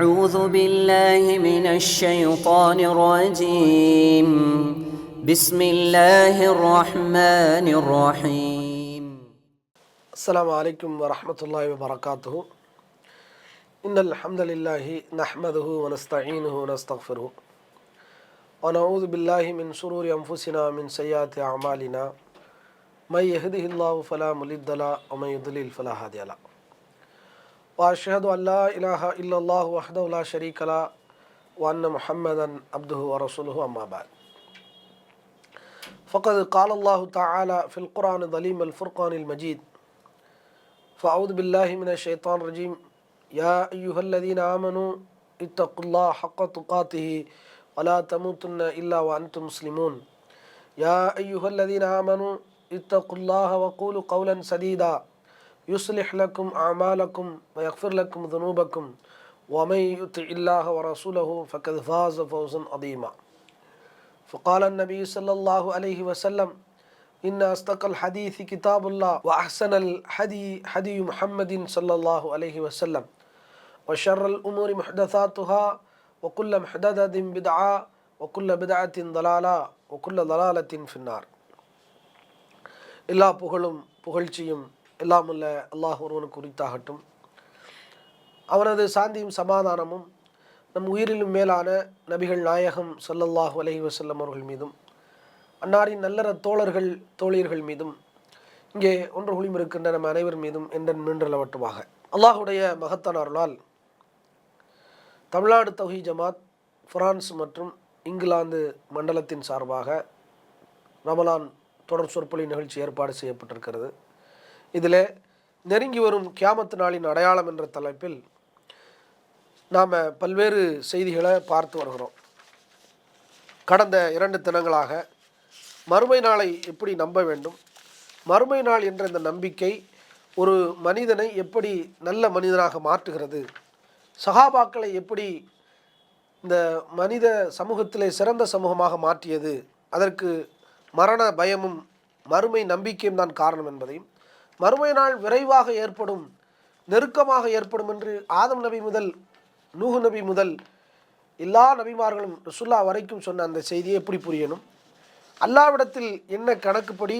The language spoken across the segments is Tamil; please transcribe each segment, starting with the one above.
أعوذ بالله من الشيطان الرجيم بسم الله الرحمن الرحيم السلام عليكم ورحمة الله وبركاته. إن الحمد لله نحمده ونستعينه ونستغفره ونعوذ بالله من شرور أنفسنا من سيئات أعمالنا من يهده الله فلا مضل له ومن يضلل فلا هادي له وأشهد أن لا إله إلا الله وحده لا شريك له وأن محمدا عبده ورسوله أما بعد فقد قال الله تعالى في القرآن العظيم الفرقان المجيد فأعوذ بالله من الشيطان الرجيم يا أيها الذين آمنوا اتقوا الله حق تقاته ولا تموتن إلا وأنتم مسلمون يا أيها الذين آمنوا اتقوا الله وقولوا قولا سديدا يصلح لكم أعمالكم ويغفر لكم ذنوبكم ومن يطع الله ورسوله فقد فاز فوزا عظيما. فقال النبي صلى الله عليه وسلم إن أصدق الحديث كتاب الله وأحسن الحدي حدي محمد صلى الله عليه وسلم وشر الأمور محدثاتها وكل محدثة بدعة وكل بدعة ضلالة وكل ضلالة في النار. எல்லா புகழும் புகழ்ச்சியும் எல்லாமுள்ள அல்லாஹ் ஒருவனுக்கு உரித்தாகட்டும். அவனது சாந்தியும் சமாதானமும் நம் உயிரிலும் மேலான நபிகள் நாயகம் ஸல்லல்லாஹு அலைஹி வஸல்லம் அவர்கள் மீதும் அன்னாரின் நல்லற தோழர்கள் தோழியர்கள் மீதும் இங்கே ஒன்று குழுமி இருக்கின்ற நம் அனைவர் மீதும் என்றன் நின்றளவட்டுமாக. அல்லாஹுடைய மகத்தான அருளால் தமிழ்நாடு தௌஹீத் ஜமாத் பிரான்ஸ் மற்றும் இங்கிலாந்து மண்டலத்தின் சார்பாக ரமலான் தொடர் சொற்பொழிவு நிகழ்ச்சி ஏற்பாடு செய்யப்பட்டிருக்கிறது. இதில் நெருங்கி வரும் கியாமத்து நாளின் அடையாளம் என்ற தலைப்பில் நாம் பல்வேறு செய்திகளை பார்த்து வருகிறோம். கடந்த 2 தினங்களாக மறுமை நாளை எப்படி நம்ப வேண்டும், மறுமை நாள் என்ற இந்த நம்பிக்கை ஒரு மனிதனை எப்படி நல்ல மனிதனாக மாற்றுகிறது, சஹாபாக்களை எப்படி இந்த மனித சமூகத்திலே சிறந்த சமூகமாக மாற்றியது, அதற்கு மரண பயமும் மறுமை நம்பிக்கையும் தான் காரணம் என்பதையும், மறுமை நாள் விரைவாக ஏற்படும், நெருக்கமாக ஏற்படும் என்று ஆதம் நபி முதல் நூஹ் நபி முதல் எல்லா நபிமார்களும் ரசூல்லா வரைக்கும் சொன்ன அந்த செய்தியை எப்படி புரியணும், அல்லாவிடத்தில் என்ன கணக்குப்படி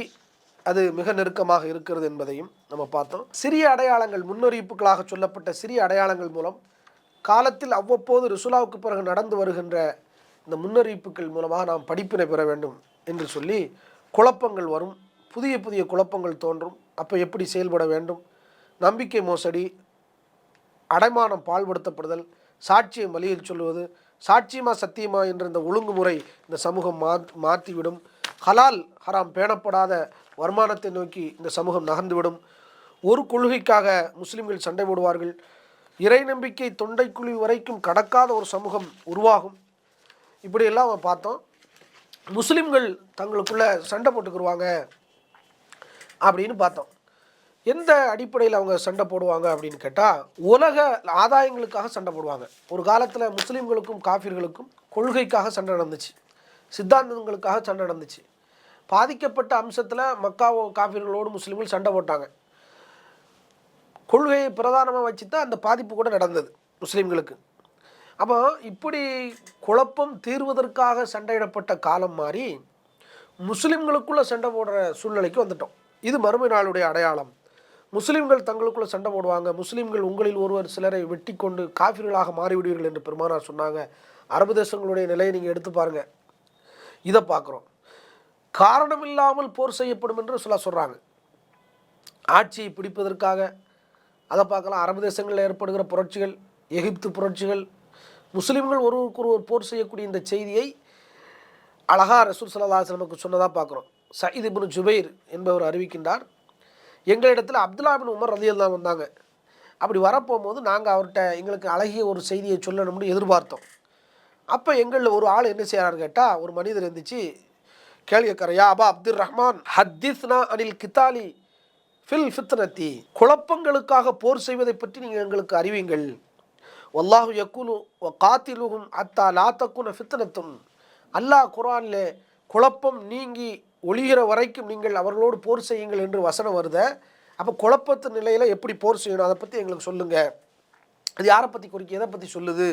அது மிக நெருக்கமாக இருக்கிறது என்பதையும் நம்ம பார்த்தோம். சிறிய அடையாளங்கள், முன்னறிவிப்புகளாக சொல்லப்பட்ட சிறிய அடையாளங்கள் மூலம் காலத்தில் அவ்வப்போது ரசூலாவுக்கு பிறகு நடந்து வருகின்ற இந்த முன்னறிவிப்புகள் மூலமாக நாம் படிப்பினை பெற வேண்டும் என்று சொல்லி குழப்பங்கள் வரும், புதிய புதிய குழப்பங்கள் தோன்றும். அப்போ எப்படி செயல்பட வேண்டும், நம்பிக்கை மோசடி, அடைமானம் பால்படுத்தப்படுதல், சாட்சியை வழியில் சொல்லுவது, சாட்சியமா சத்தியமா என்ற இந்த ஒழுங்குமுறை இந்த சமூகம் மாற்றிவிடும். ஹலால் ஹராம் பேணப்படாத வருமானத்தை நோக்கி இந்த சமூகம் நகர்ந்துவிடும். ஒரு கொள்கைக்காக முஸ்லிம்கள் சண்டை போடுவார்கள். இறை நம்பிக்கை தொண்டைக்குழி வரைக்கும் கடக்காத ஒரு சமூகம் உருவாகும். இப்படியெல்லாம் அவன் பார்த்தோம். முஸ்லிம்கள் தங்களுக்குள்ள சண்டை போட்டுக்கிடுவாங்க அப்படின்னு பார்த்தோம். எந்த அடிப்படையில் அவங்க சண்டை போடுவாங்க அப்படின்னு கேட்டால், உலக ஆதாயங்களுக்காக சண்டை போடுவாங்க. ஒரு காலத்தில் முஸ்லீம்களுக்கும் காஃபிர்களுக்கும் கொள்கைக்காக சண்டை நடந்துச்சு, சித்தாந்தங்களுக்காக சண்டை நடந்துச்சு. பாதிக்கப்பட்ட அம்சத்தில் மக்காவோ காஃபிர்களோடு முஸ்லீம்கள் சண்டை போட்டாங்க. கொள்கையை பிரதானமாக வச்சு தான் அந்த பாதிப்பு கூட நடந்தது முஸ்லீம்களுக்கு. அப்போ இப்படி குழப்பம் தீர்வதற்காக சண்டையிடப்பட்ட காலம் மாறி முஸ்லீம்களுக்குள்ளே சண்டை போடுற சூழ்நிலைக்கு வந்துட்டோம். இது மறுமை நாளுடைய அடையாளம். முஸ்லீம்கள் தங்களுக்குள்ளே சண்டை போடுவாங்க. முஸ்லீம்கள் உங்களில் ஒருவர் சிலரை வெட்டி கொண்டு காஃபிர்களாக மாறிவிடுவீர்கள் என்று பெருமானார் சொன்னாங்க. அரபு தேசங்களுடைய நிலையை நீங்கள் எடுத்து பாருங்கள். இதை பார்க்குறோம். காரணமில்லாமல் போர் செய்யப்படும் என்று சொல்கிறாங்க. ஆட்சியை பிடிப்பதற்காக அதை பார்க்கலாம். அரபு தேசங்களில் ஏற்படுகிற புரட்சிகள், எகிப்து புரட்சிகள், முஸ்லீம்கள் ஒருவருக்கு ஒருவர் போர் செய்யக்கூடிய இந்த செய்தியை அழகா ரசூல் ஸல்லல்லாஹு அலைஹி வஸல்லம் சொன்னதாக பார்க்குறோம். சயீத் இப்னு ஜுபைர் என்பவர் அறிவிக்கின்றார், எங்களிடத்தில் அப்துல்லா பின் உமர் ரலியல்லாஹு வந்தாங்க. அப்படி வரப்போகும்போது நாங்கள் அவர்கிட்ட எங்களுக்கு அழகிய ஒரு செய்தியை சொல்லணும்னு எதிர்பார்த்தோம். அப்போ எங்களில் ஒரு ஆள் என்ன செய்கிறான்னு கேட்டால், ஒரு மனிதர் இருந்துச்சு, கேள்வி கேட்குற, யா அபா அப்துல் ரஹ்மான் ஹத்திஸ்னா அனில் கித்தாலி ஃபில் ஃபித்னத்தி, குழப்பங்களுக்காக போர் செய்வதை பற்றி நீங்கள் எங்களுக்கு அறிவிங்கள். வல்லாஹு யக்குலு வ காத்திலுஹும் அத்தா லா தக்குன ஃபித்னத்தும், அல்லாஹ் குர்ஆனில் குழப்பம் நீங்கி ஒளிகிற வரைக்கும் நீங்கள் அவர்களோடு போர் செய்யுங்கள் என்று வசனம் வருத. அப்போ குழப்பத்து நிலையில் எப்படி போர் செய்யணும் அதை பற்றி எங்களுக்கு சொல்லுங்கள் அது யாரை பற்றி குறிக்க, எதை பற்றி சொல்லுது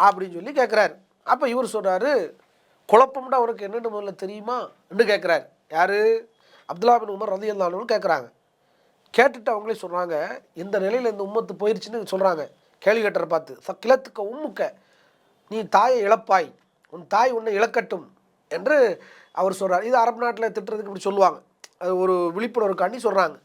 அப்படின்னு சொல்லி கேட்குறாரு. அப்போ இவர் சொல்கிறாரு, குழப்பம்னா அவருக்கு என்னென்னு முதல்ல தெரியுமா என்று கேட்குறாரு. யார்? அப்துல்லா பின் உமர் ரலியல்லாஹு அன்ஹு கேட்குறாங்க. கேட்டுட்டு அவங்களே சொல்கிறாங்க, இந்த நிலையில் இந்த உம்மத்து போயிடுச்சுன்னு சொல்கிறாங்க. கேள்வி கேட்டரை பார்த்து, சக்கிலத்துக்க உம்முக்க, நீ தாயை இழப்பாய், உன் தாய் உன்னை இழக்கட்டும் என்று அவர் சொல்கிறார். இது அரபு நாட்டில் திட்டுறதுக்கு இப்படி சொல்லுவாங்க. அது ஒரு விழிப்புணர்வுக்காண்டி சொல்கிறாங்க.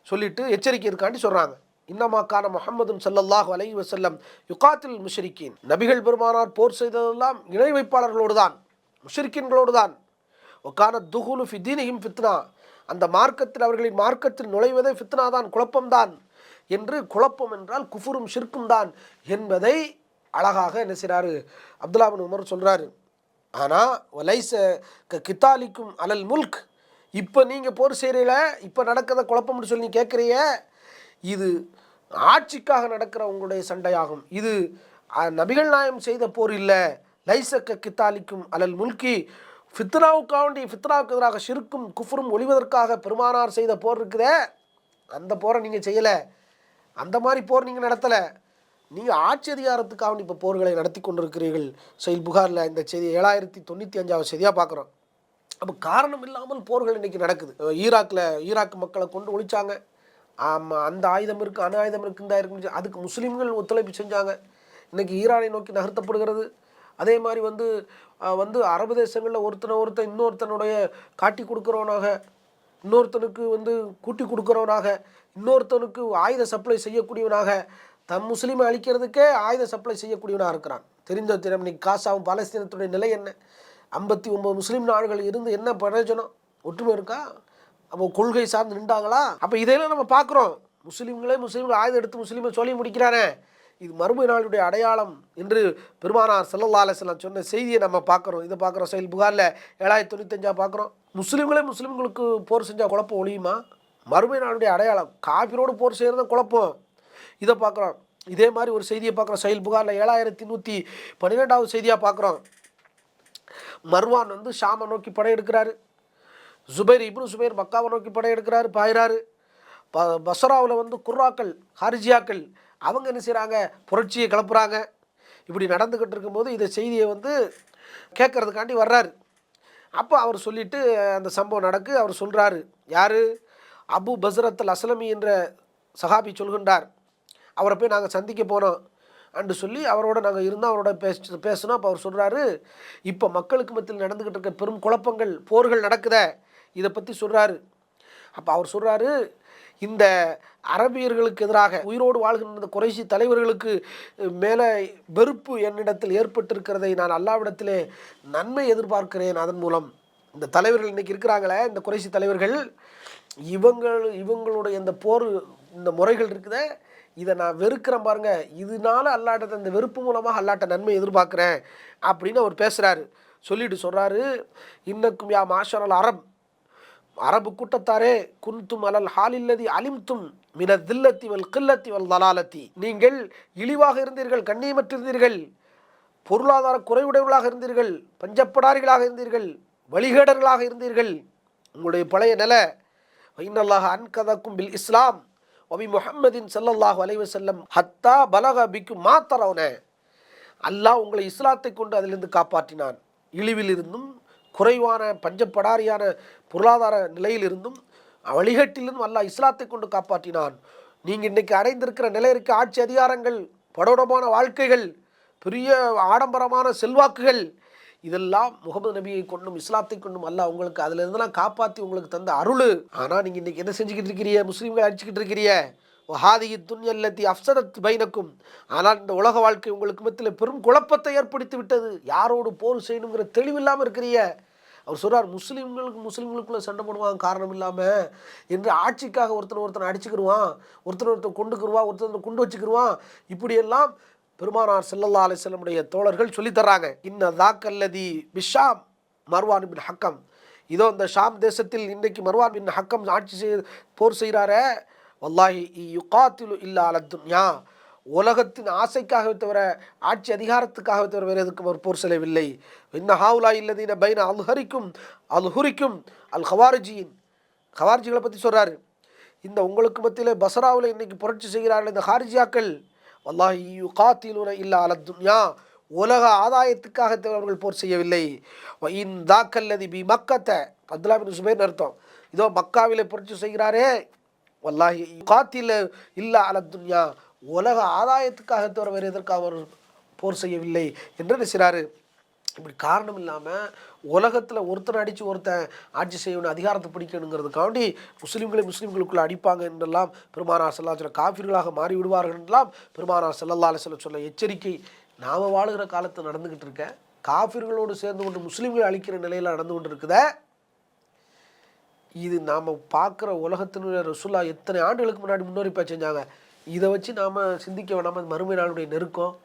சொல்லிவிட்டு எச்சரிக்கைக்காண்டி சொல்கிறாங்க. இன்னமாக்கான முஹம்மதுன் ஸல்லல்லாஹு அலைஹி வஸல்லம் யுகாத்தில் முஷ்ரிக்கீன், நபிகள் பெருமானார் போர் செய்ததெல்லாம் இணை வைப்பாளர்களோடு தான், முஷ்ரிக்கீன்களோடு தான். ஒக்கான துஹுலு ஃபி தீனிஹிம் ஃபித்னா, அந்த மார்க்கத்தில் அவர்களின் மார்க்கத்தில் நுழைவதே ஃபித்னா தான், குழப்பம்தான் என்று, குழப்பம் என்றால் குஃபுரும் ஷிர்க்கும் தான் என்பதை அழகாக என்ன செய்கிறாரு அப்துல்லா பின் உமர் சொல்கிறாரு. ஆனால் வலைச கித்தாலிக்கும் அலல் முல்க், இப்போ நீங்கள் போர் செய்கிறீல, இப்போ நடக்கிறத குழப்பம்னு சொல்லி கேட்குறீங்க, இது ஆட்சிக்காக நடக்கிற உங்களுடைய சண்டையாகும். இது நபிகள் நாயம் செய்த போர் இல்லை. லைசக்க கித்தாலிக்கும் அலல் முல்கி, ஃபித்னாவுக்காண்டி, ஃபித்னாவுக்கு எதிராக ஷிர்க்கும் குஃப்ரும் ஒழிவதற்காக பெருமானார் செய்த போர் இருக்குதே, அந்த போரை நீங்கள் செய்யலை, அந்த மாதிரி போர் நீங்கள் நடத்தலை. நீங்கள் ஆட்சி அதிகாரத்துக்காக இப்போ போர்களை நடத்தி கொண்டிருக்கிறீர்கள். சஹீஹ் புகாரில் இந்த செய்தி 7095 செய்தியாக பார்க்குறோம். அப்போ காரணம் இல்லாமல் போர்கள் இன்றைக்கி நடக்குது. ஈராக் மக்களை கொண்டு ஒழிச்சாங்க. ஆமாம், அந்த ஆயுதம் இருக்குது, அணு ஆயுதம் இருக்குது, இந்த இருக்குன்னு அதுக்கு முஸ்லீம்கள் ஒத்துழைப்பு செஞ்சாங்க. இன்றைக்கி ஈரானை நோக்கி நகர்த்தப்படுகிறது. அதே மாதிரி வந்து அரபு தேசங்களில் ஒருத்தன் இன்னொருத்தனுடைய காட்டி கொடுக்குறவனாக, இன்னொருத்தனுக்கு கூட்டி கொடுக்குறவனாக, இன்னொருத்தனுக்கு ஆயுத சப்ளை செய்யக்கூடியவனாக, தம் முஸ்லீமை அழிக்கிறதுக்கே ஆயுத சப்ளை செய்யக்கூடியவனாக இருக்கிறான். தெரிந்த தினம் இன்னைக்கு காசாவும் பாலஸ்தீனத்துடைய நிலை என்ன? 59 முஸ்லீம் நாடுகள் இருந்து என்ன பிரயோஜனம்? ஒற்றுமை இருக்கா? அப்போ கொள்கை சார்ந்து நின்றாங்களா? அப்போ இதையெல்லாம் நம்ம பார்க்குறோம். முஸ்லீம்கள் ஆயுதம் எடுத்து முஸ்லீமை சொல்லி முடிக்கிறானே, இது மறுமை நாளுடைய அடையாளம் என்று பெருமானார் ஸல்லல்லாஹு அலைஹி வஸல்லம் சொன்ன செய்தியை நம்ம பார்க்குறோம். இதை பார்க்குறோம். சஹீஹ் புகாரில் 7095 பார்க்குறோம். முஸ்லீம்களுக்கு போர் செஞ்சால் குழப்பம் ஒழியுமா? மறுமை நாளுடைய அடையாளம். காபிரோடு போர் செய்கிறது குழப்பம். இதை பார்க்குறோம். இதே மாதிரி ஒரு செய்தியை பார்க்குறோம். சஹீஹ் புகாரில் 7112 செய்தியாக பார்க்குறோம். மர்வான் ஷாமை நோக்கி படையெடுக்கிறாரு. இப்னு சுபைர் மக்காவை நோக்கி படையெடுக்கிறாரு, பாயிறாரு. பஸ்ராவில் குர்ராக்கள், ஹாரிஜியாக்கள் அவங்க என்ன செய்கிறாங்க? புரட்சியை கிளப்புறாங்க. இப்படி நடந்துக்கிட்டு இருக்கும்போது இந்த செய்தியை கேட்கறதுக்காண்டி வர்றாரு. அப்போ அவர் சொல்லிவிட்டு அந்த சம்பவம் நடக்கு. அவர் சொல்கிறாரு, யார்? அபு பஸ்ரத் அஸ்லமி என்ற சஹாபி சொல்கின்றார். அவரை போய் நாங்கள் சந்திக்க போனோம் அன்று சொல்லி அவரோட நாங்கள் இருந்தால் அவரோட பேசணும். அப்போ அவர் சொல்கிறாரு, இப்போ மக்களுக்கு மத்தியில் நடந்துக்கிட்டு இருக்க பெரும் குழப்பங்கள், போர்கள் நடக்குத, இதை பற்றி சொல்கிறாரு. அப்போ அவர் சொல்கிறாரு, இந்த அரபியர்களுக்கு எதிராக உயிரோடு வாழ்கின்ற குறைஷி தலைவர்களுக்கு மேலே வெறுப்பு என்னிடத்தில் ஏற்பட்டிருக்கிறதை நான் அல்லாவிடத்திலே நன்மை எதிர்பார்க்கிறேன். அதன் மூலம் இந்த தலைவர்கள் இன்றைக்கி இருக்கிறாங்களே, இந்த குறைஷி தலைவர்கள், இவங்களுடைய இந்த போர், இந்த முறைகள் இருக்குதே, இதை நான் வெறுக்கிறேன் பாருங்க, இதனால அல்லாட்ட இந்த வெறுப்பு மூலமாக அல்லாட்ட நன்மை எதிர்பார்க்குறேன் அப்படின்னு அவர் பேசுகிறாரு. சொல்லிட்டு சொல்கிறாரு, இன்னக்கும் யா மாஷரல் அரபு கூட்டத்தாரே, குன்தும் அலல் ஹாலில்லதி அலிம்தும் மின தில்லத்தி வல் கில்லத்தி வல் தலாலத்தி, நீங்கள் இழிவாக இருந்தீர்கள், கண்ணியமற்றிருந்தீர்கள், பொருளாதார குறைவுடையவர்களாக இருந்தீர்கள், பஞ்சப்படாரிகளாக இருந்தீர்கள், வழிகேடர்களாக இருந்தீர்கள். உங்களுடைய பழைய நிலை. இன்னல்லாஹ அன்கதக்கும் பில் இஸ்லாம் வபி முஹம்மதின் ஸல்லல்லாஹு அலைஹி வஸல்லம் ஹத்தா பலக பிக்கும் மா தரவுன, அல்லாஹ் உங்களை இஸ்லாத்தை கொண்டு அதிலிருந்து காப்பாற்றினான். இழிவில் இருந்தும், குறைவான பஞ்சப்படாரியான பொருளாதார நிலையிலிருந்தும், வழிகட்டிலிருந்தும் அல்லாஹ் இஸ்லாத்தை கொண்டு காப்பாற்றினான். நீங்கள் இன்றைக்கி அடைந்திருக்கிற நிலை இருக்க ஆட்சி அதிகாரங்கள், படோடமான வாழ்க்கைகள், பெரிய ஆடம்பரமான செல்வாக்குகள், இதெல்லாம் முகமது நபியை கொண்டும் இஸ்லாத்தை கொண்டும் அல்லாஹ் உங்களுக்கு அதிலிருந்தெல்லாம் காப்பாற்றி உங்களுக்கு தந்த அருள். ஆனால் நீங்கள் இன்றைக்கி என்ன செஞ்சுக்கிட்டு இருக்கிறீங்க? முஸ்லீம்களை அடிச்சுக்கிட்டு இருக்கிறீங்க. வஹாதிஹி துன்யல்லத்தி அஃப்ஸதத் பைனக்கும், ஆனால் இந்த உலக வாழ்க்கை உங்களுக்கு மத்தியில் பெரும் குழப்பத்தை ஏற்படுத்தி விட்டது. யாரோடு போர் செய்யணுங்கிற தெளிவில்லாமல் இருக்கிறீங்க. அவர் சொல்கிறார், முஸ்லீம்களுக்குள்ளே சண்டை போடுவாங்க காரணம் இல்லாமல் என்று, ஆட்சிக்காக ஒருத்தனை அடிச்சுக்கிடுவான், ஒருத்தர் கொண்டுக்கிடுவான், ஒருத்தர் கொண்டு வச்சுக்கிடுவான், இப்படியெல்லாம் பெருமானார் ஸல்லல்லாஹு அலைஹி வஸல்லம் தோழர்கள் சொல்லித்தர்றாங்க. இன்ன தாக்கல்லதி பிஷாம் மர்வான் பின் ஹக்கம், இதோ இந்த ஷாம் தேசத்தில் இன்றைக்கு மர்வான் பின் ஹக்கம் போர் செய்கிறாரே, வல்லாஹி யுகாத்திலு இல்லா அல துன்யா, உலகத்தின் ஆசைக்காகவே தவிர, ஆட்சி அதிகாரத்துக்காகவே தவிர வேறு எதுக்கும் அவர் போர் செல்லவில்லை. இன்ன ஹாவுலா இல்லதீன பைன அல்ஹரிக்கும் அல் ஹவாரிஜிகளை பற்றி சொல்கிறாரு. இந்த உங்களுக்கு மத்தியில் பஸ்ராவில் இன்றைக்கி புரட்சி செய்கிறார்கள் இந்த ஹாரிஜியாக்கள், வல்லாஹி யுகாத்திலூன இல்லா அலத் துன்யா, உலக ஆதாயத்துக்காக அவர்கள் போர் செய்யவில்லை. இன் தாக்கல்லதி பி மக்கத்த, அப்துல்லாஹ் பின் சுபைர் அர்த்தம், இதோ மக்காவிலே புரட்சி செய்கிறாரே, வல்லாஹி யுகாத்தில இல்லா அலத் துன்யா, உலக ஆதாயத்துக்காக தவிர வேறு எதற்காக அவர் போர் செய்யவில்லை என்று நினைக்கிறாரு. இப்படி காரணம் இல்லாமல் உலகத்தில் ஒருத்தர் அடித்து ஒருத்தன் ஆட்சி செய்யணும், அதிகாரத்தை பிடிக்கணுங்கிறதுக்காண்டி முஸ்லீம்களுக்குள்ளே அடிப்பாங்க என்றெல்லாம் பெருமானார் ஸல்லல்லாஹு அலைஹி வஸல்லம் காஃபிர்களாக மாறி விடுவார்கள் என்றெல்லாம் பெருமானார் ஸல்லல்லாஹு அலைஹி வஸல்லம் சொல்ல எச்சரிக்கை நாம் வாழுகிற காலத்தில் நடந்துக்கிட்டு இருக்க, காஃபிர்களோடு சேர்ந்து கொண்டு முஸ்லீம்களை அழிக்கிற நிலையில் நடந்து கொண்டு இருக்குத. இது நாம் பார்க்குற உலகத்தினுடைய ரசூலா எத்தனை ஆண்டுகளுக்கு முன்னாடி முன்னறிப்பா செஞ்சாங்க. இதை வச்சு நாம் சிந்திக்க வேண்டாம். மறுமை நாளுடைய நெருக்கம்,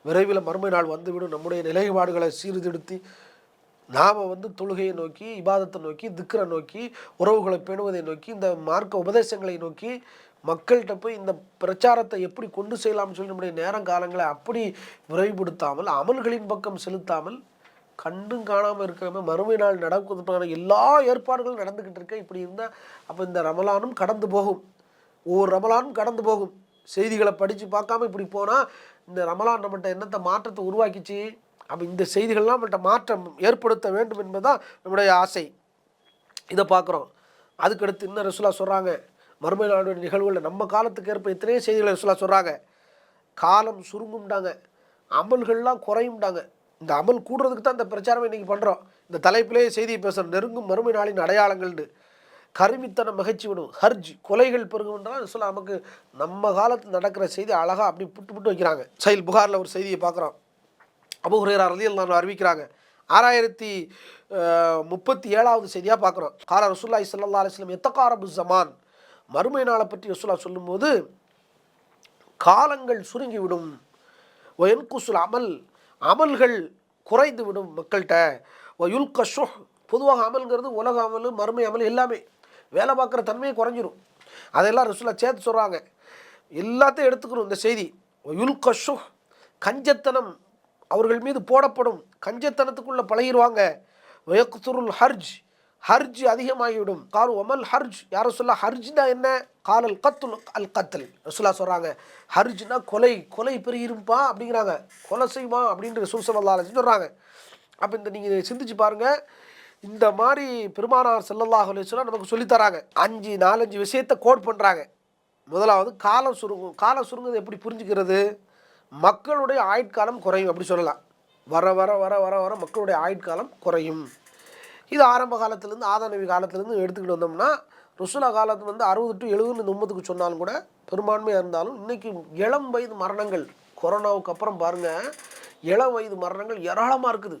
விரைவில் மறுமை நாள் வந்துவிடும். நம்முடைய நிலைப்பாடுகளை சீர்திருத்தி நாம் தொழுகையை நோக்கி, இபாதத்தை நோக்கி, திக்ரை நோக்கி, உறவுகளை பேணுவதை நோக்கி, இந்த மார்க்க உபதேசங்களை நோக்கி மக்கள்கிட்ட போய் இந்த பிரச்சாரத்தை எப்படி கொண்டு செய்யலாம்னு சொல்லி நம்முடைய நேரங்காலங்களை அப்படி விரைவுபடுத்தாமல், அமல்களின் பக்கம் செலுத்தாமல், கண்டும் காணாமல் இருக்கிற மறுமை நாள் நடக்கிறதுக்கான எல்லா ஏற்பாடுகளும் நடந்துக்கிட்டு இருக்க. இப்படி இருந்தால் அப்போ இந்த ரமலானும் கடந்து போகும், ஒவ்வொரு ரமலானும் கடந்து போகும். செய்திகளை படித்து பார்க்காம இப்படி போனால் இந்த ரமலான் நம்மகிட்ட என்னத்தை மாற்றத்தை உருவாக்கிச்சு. அப்போ இந்த செய்திகள்லாம் நம்மகிட்ட மாற்றம் ஏற்படுத்த வேண்டும் என்பதுதான் நம்முடைய ஆசை. இதை பார்க்குறோம். அதுக்கடுத்து இன்னும் ரசூலா சொல்கிறாங்க, மறுமை நாளுடைய நிகழ்வுகளில் நம்ம காலத்துக்கு ஏற்ப எத்தனையோ செய்திகளை ரசூலா சொல்கிறாங்க. காலம் சுருங்கும்டாங்க, அமல்கள்லாம் குறையும்டாங்க. இந்த அமல் கூடுறதுக்கு தான் இந்த பிரச்சாரம் இன்றைக்கி பண்ணுறோம். இந்த தலைப்பிலேயே செய்தியை பேசுகிறோம், நெருங்கும் மறுமை நாளின் அடையாளங்கள்னு. கருமித்தனம் மகிழ்ச்சி விடும், ஹர்ஜ் கொலைகள் பெருகும்ன்றால் ரசூலா நமக்கு நம்ம காலத்தில் நடக்கிற செய்தி அழகாக அப்படி புட்டு வைக்கிறாங்க. சஹீஹ் புகாரில் ஒரு செய்தியை பார்க்குறோம். அபூ ஹுரைரா ரலியல்லாஹு அன்ஹு அறிவிக்கிறாங்க. 6037வது செய்தியாக பார்க்குறோம். கால ரசூலுல்லாஹி ஸல்லல்லாஹு அலைஹி வஸல்லம் எத்தகாரபு ஸமான், மறுமை நாளை பற்றி ரசூலா சொல்லும்போது காலங்கள் சுருங்கிவிடும், வயன்குசுல் அமல், அமல்கள் குறைந்து விடும் மக்கள்கிட்ட, வயுல்க ஷுஹ், பொதுவாக அமல்ங்கிறது உலக அமல், மறுமை அமல் எல்லாமே வேலை பார்க்குற தன்மையை குறைஞ்சிரும். அதெல்லாம் ரசூலா சேர்த்து சொல்கிறாங்க. எல்லாத்தையும் எடுத்துக்கணும் இந்த செய்தி. வயுல்க ஷுஹ், கஞ்சத்தனம் அவர்கள் மீது போடப்படும், கஞ்சத்தனத்துக்குள்ளே பழகிடுவாங்க. வயக்துருல் ஹர்ஜ், ஹர்ஜ் அதிகமாகிவிடும். காரு ஒமல் ஹர்ஜ், யாரை சொல்ல ஹர்ஜ்னா என்ன? காலல் கத்துல் அல் கத்தல், ரசூலா சொல்கிறாங்க. ஹர்ஜ்னா கொலை, கொலை பெருகிருப்பா அப்படிங்கிறாங்க, கொலை செய்யுமா அப்படின்ற ரசூல் ஸல்லல்லாஹு அலைஹி வஸல்லம் சொல்கிறாங்க. அப்போ இந்த நீங்கள் சிந்திச்சு பாருங்கள், இந்த மாதிரி பெருமானார் ஸல்லல்லாஹு அலைஹி வஸல்லம் நமக்கு சொல்லித்தராங்க. 4-5 விஷயத்தை கோட் பண்ணுறாங்க. முதலாவது காலம் சுருங்கும். காலம் சுருங்குது எப்படி புரிஞ்சுக்கிறது? மக்களுடைய ஆயுட்காலம் குறையும் அப்படி சொல்லலாம். வர வர வர வர வர மக்களுடைய ஆயுட்காலம் குறையும். இது ஆரம்ப காலத்துலேருந்து ஆதா நபி காலத்துலேருந்து எடுத்துக்கிட்டு வந்தோம்னா, ரசூலா காலத்து 60 to 70 உம்மத்துக்கு சொன்னாலும் கூட பெரும்பான்மையாக இருந்தாலும் இன்றைக்கி இளம் வயது மரணங்கள், கொரோனாவுக்கு அப்புறம் பாருங்கள், இளம் வயது மரணங்கள் ஏராளமாக இருக்குது.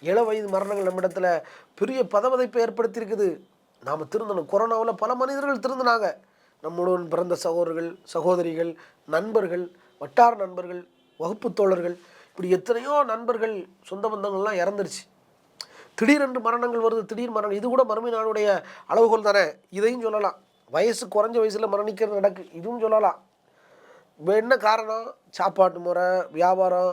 இளம் வயது மரணங்கள் நம்மிடத்தில் பெரிய பதவதைப்பை ஏற்படுத்தியிருக்குது. நாம் திருந்தணும். கொரோனாவில் பல மனிதர்கள் திருந்தினாங்க. நம்முடன் பிறந்த சகோதரர்கள், சகோதரிகள், நண்பர்கள், வட்டார நண்பர்கள், வகுப்பு தோழர்கள், இப்படி எத்தனையோ நண்பர்கள், சொந்த பந்தங்கள்லாம் இறந்துருச்சு. திடீரென்று மரணங்கள் வருது, திடீர் மரணம். இது கூட மறுமை நாளுடைய அளவுகோல் தானே. இதையும் சொல்லலாம். வயசு குறைஞ்ச வயசில் மரணிக்கிறது நடக்கு, இதுவும் சொல்லலாம். என்ன காரணம்? சாப்பாட்டு முறை, வியாபாரம்,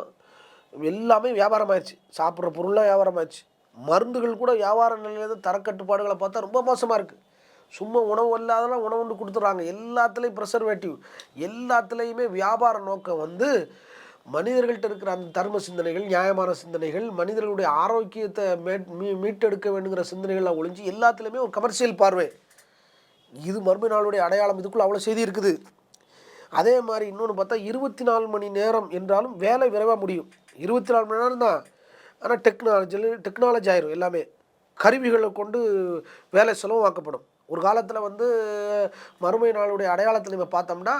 எல்லாமே வியாபாரம் ஆயிடுச்சு. சாப்பிட்ற பொருளாக வியாபாரம் ஆயிடுச்சு. மருந்துகள் கூட வியாபார நிலையில் தரக்கட்டுப்பாடுகளை பார்த்தா ரொம்ப மோசமாக இருக்குது. சும்மா உணவு இல்லாதெல்லாம் உணவு ஒன்று கொடுத்துட்றாங்க. எல்லாத்துலேயும் ப்ரெசர்வேட்டிவ், எல்லாத்துலேயுமே வியாபார நோக்கம் மனிதர்கள்ட்ட இருக்கிற அந்த தர்ம சிந்தனைகள், நியாயமான சிந்தனைகள், மனிதர்களுடைய ஆரோக்கியத்தை மீட்டெடுக்க வேண்டுங்கிற சிந்தனைகள்லாம் ஒழிஞ்சு எல்லாத்துலேயுமே ஒரு கமர்ஷியல் பார்வை. இது மறுமை நாளுடைய அடையாளம். இதுக்குள்ளே அவ்வளோ செய்தி இருக்குது. அதே மாதிரி இன்னொன்று பார்த்தா 24 மணி நேரம் என்றாலும் வேலை விரைவாக முடியும். 24 மணி நேரம் தான். ஆனால் டெக்னாலஜி ஆயிரும். எல்லாமே கருவிகளை கொண்டு வேலை சுலபமாக்கப்படும். ஒரு காலத்தில் மறுமை நாளுடைய அடையாளத்தில் நம்ம பார்த்தோம்னா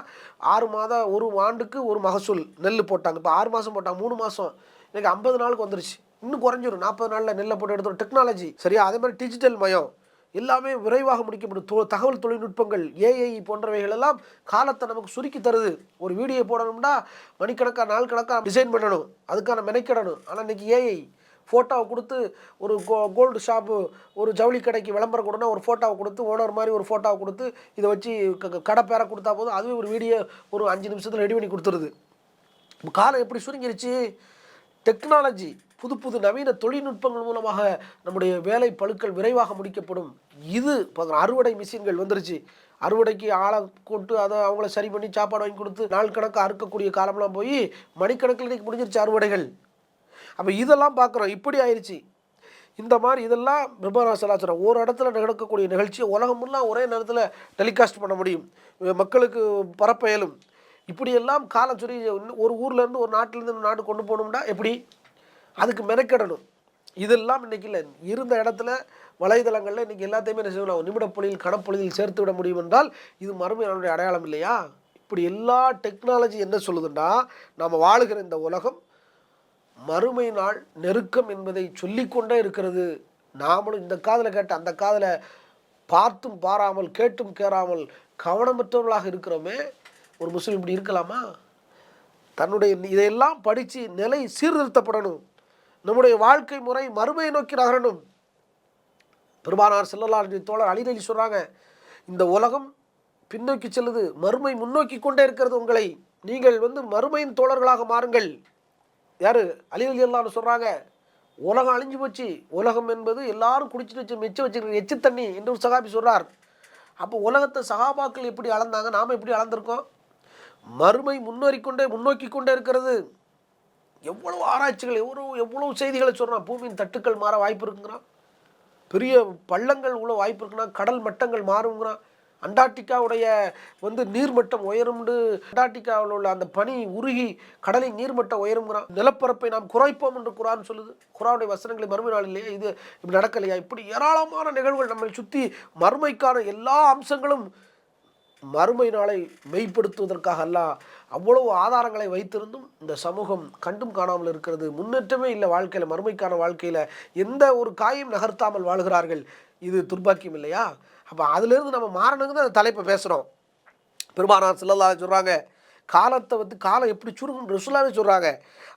6 மாதம், ஒரு ஆண்டுக்கு ஒரு மகசூல் நெல் போட்டாங்க. இப்போ 6 மாதம் போட்டாங்க, 3 மாதம். இன்றைக்கி 50 நாளுக்கு வந்துருச்சு. இன்னும் குறைஞ்சிரும். 40 நாளில் நெல்லை போட்டு எடுத்துரும். டெக்னாலஜி சரியா. அதே மாதிரி டிஜிட்டல் மயம் எல்லாமே விரைவாக முடிக்கப்படும். தகவல் தொழில்நுட்பங்கள், ஏஐ போன்றவைகள் எல்லாம் காலத்தை நமக்கு சுருக்கி தருது. ஒரு வீடியோ போடணும்னா மணிக்கணக்காக, நாள் கணக்காக டிசைன் பண்ணணும், அதுக்கான மெனக்கிடணும். ஆனால் இன்றைக்கி ஏஐ ஃபோட்டோவை கொடுத்து, ஒரு கோல்டு ஷாப்பு, ஒரு ஜவுளி கடைக்கு விளம்பரம் கொடுனா ஒரு ஃபோட்டோவை கொடுத்து, ஓனர் மாதிரி ஒரு ஃபோட்டோவை கொடுத்து, இதை வச்சு கடை பேரை கொடுத்தா போதும், அதுவே ஒரு வீடியோ ஒரு 5 நிமிஷத்தில் ரெடி பண்ணி கொடுத்துருது. காலம் எப்படி சுருங்கிருச்சு? டெக்னாலஜி, புது புது நவீன தொழில்நுட்பங்கள் மூலமாக நம்முடைய வேலை பளுக்கள் விரைவாக முடிக்கப்படும். இது அறுவடை மிஷின்கள் வந்துருச்சு. அறுவடைக்கு ஆளை கொண்டு அதை அவங்கள சரி பண்ணி சாப்பாடு வாங்கி கொடுத்து நாள் கணக்காக அறுக்கக்கூடிய காலம்லாம் போய் மணிக்கணக்கில் இன்றைக்கி முடிஞ்சிருச்சு அறுவடைகள். அப்போ இதெல்லாம் பார்க்குறோம். இப்படி ஆயிடுச்சு. இந்த மாதிரி இதெல்லாம் பெருமானார் ஸல்லல்லாஹு அலைஹி வஸல்லம் ஒரு இடத்துல நடக்கக்கூடிய நிகழ்ச்சியை உலகம் ஃபுல்லாக ஒரே நேரத்தில் டெலிகாஸ்ட் பண்ண முடியும், மக்களுக்கு பரப்ப இயலும். இப்படியெல்லாம் காலம் சொல்லி ஒரு ஊர்லேருந்து ஒரு நாட்டிலேருந்து ஒரு நாடு கொண்டு போகணும்னா எப்படி, அதுக்கு மெனக்கெடணும். இதெல்லாம் இன்றைக்கி இல்லை. இருந்த இடத்துல வலைதளங்களில் இன்றைக்கி எல்லாத்தையுமே என்ன செய்யலாம், நிமிடப்பொழியில் கணப்பொழியில் சேர்த்து விட முடியும் என்றால் இது மறுமையினுடைய அடையாளம் இல்லையா? இப்படி எல்லா டெக்னாலஜி என்ன சொல்லுதுன்னா, நாம் வாழுகிற இந்த உலகம் மறுமை நாள் நெருக்கம் என்பதை சொல்லிக்கொண்டே இருக்கிறது. நாமளும் இந்த காதில் கேட்ட அந்த காதில் பார்த்தும் பாராமல் கேட்டும் கேறாமல் கவனமற்றவர்களாக இருக்கிறோமே. ஒரு முஸ்லீம் இப்படி இருக்கலாமா? தன்னுடைய இதையெல்லாம் படித்து நிலை சீர்திருத்தப்படணும். நம்முடைய வாழ்க்கை முறை மறுமையை நோக்கி நகரணும். பெருமானார் ஸல்லல்லாஹு அலைஹி தோழர் அலி ரலி சொல்கிறாங்க, இந்த உலகம் பின்னோக்கி செல்லுது, மறுமை முன்னோக்கி கொண்டே இருக்கிறது. உங்களை நீங்கள் மறுமையின் தோழர்களாக மாறுங்கள். யார்? அலி ரலியல்லாஹு அன்ஹு சொல்கிறாங்க, உலகம் அழிஞ்சு போச்சு, உலகம் என்பது எல்லாரும் குடிச்சிட்டு வச்சு மிச்சம் வச்சுருக்க எச்சு தண்ணி என்று ஒரு சகாபி சொல்கிறார். அப்போ உலகத்தை சகாபாக்கள் எப்படி அளந்தாங்க, நாம் எப்படி அளந்திருக்கோம்? மறுமை முன்னோக்கி கொண்டே இருக்கிறது. எவ்வளோ ஆராய்ச்சிகள், எவ்வளோ செய்திகளை சொல்கிறான். பூமியின் தட்டுக்கள் மாற வாய்ப்பு இருக்குங்கிறான், பெரிய பள்ளங்கள் உள்ள வாய்ப்பு இருக்குன்னா, கடல் மட்டங்கள் மாறுங்கிறான், அண்டார்டிகாவுடைய நீர்மட்டம் உயரும்னு, அண்டார்டிகாவில் உள்ள அந்த பனி உருகி கடலின் நீர்மட்டம் உயருங்கிறான், நிலப்பரப்பை நாம் குறைப்போம் என்று குர்ஆன் சொல்லுது. குர்ஆனுடைய வசனங்களை மறுமை நாள் இல்லையா, இது இப்படி நடக்கலையா? இப்படி ஏராளமான நிகழ்வுகள் நம்மை சுற்றி மறுமைக்கான எல்லா அம்சங்களும் மறுமை நாளை மெய்ப்படுத்துவதற்காக அல்லாஹ் அவ்வளவு ஆதாரங்களை வைத்திருந்தும் இந்த சமூகம் கண்டும் காணாமல் இருக்கிறது. முன்னேற்றமே இல்லை வாழ்க்கையில், மறுமைக்கான வாழ்க்கையில் எந்த ஒரு காயும் நகர்த்தாமல் வாழ்கிறார்கள். இது துர்பாக்கியம் இல்லையா? அப்போ அதிலிருந்து நம்ம மாறணுங்க தான் அந்த தலைப்பை பேசுகிறோம். பெருமானார் ஸல்லல்லாஹு அலைஹி சொல்கிறாங்க, காலத்தை காலம் எப்படி சுருங்கும் ரசூலாவே சொல்கிறாங்க.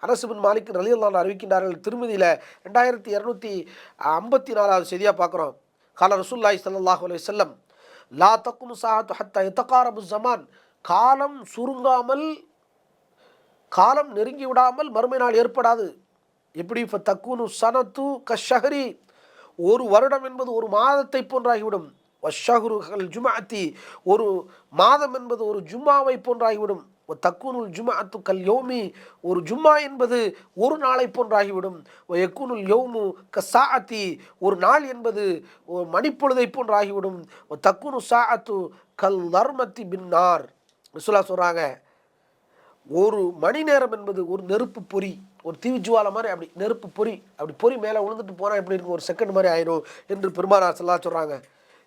அனஸ் பின் மாலிக் ரலியல்லாஹு அன்ஹு அறிவிக்கின்றார்கள். திருமதியில் 2254 செய்தியாக பார்க்குறோம். கால ரசூலுல்லாஹி ஸல்லல்லாஹு அலைஹி வஸல்லம், லா தக்கும் சாஅத்து ஹத்தா யதகாரபு ஸமான், காலம் சுருங்காமல், காலம் நெருங்கி விடாமல் மறுமை நாள் ஏற்படாது. எப்படி? தக்குனு சனத்து கஷஹரி, ஒரு வருடம் என்பது ஒரு மாதத்தை போன்றாகிவிடும். வஷஹ்ருல் ஜும்அத்தி, ஒரு மாதம் என்பது ஒரு ஜும்மாவை போன்றாகிவிடும். தக்குனுல் ஜும்அத்து கல் யௌமி, ஒரு ஜும்மா என்பது ஒரு நாளை போன்றாகிவிடும். யக்குனுல் யௌமு கஸ்ஸாஅத்தி, ஒரு நாள் என்பது ஒரு மணிப்பொழுதை போன்றாகிவிடும். தக்குனு சாஅத்து கல் தர்மத்தி பின்னார். ரசூலுல்லாஹ் சொல்கிறாங்க, ஒரு மணி நேரம் என்பது ஒரு நெருப்பு பொறி, ஒரு தீவிஜுவாலை மாதிரி, அப்படி நெருப்பு பொறி, அப்படி பொறி மேலே விழுந்துட்டு போனால் எப்படி இருக்கும், ஒரு செகண்ட் மாதிரி ஆயிடும் என்று பெருமானார் ஸல்லல்லாஹு சொல்கிறாங்க.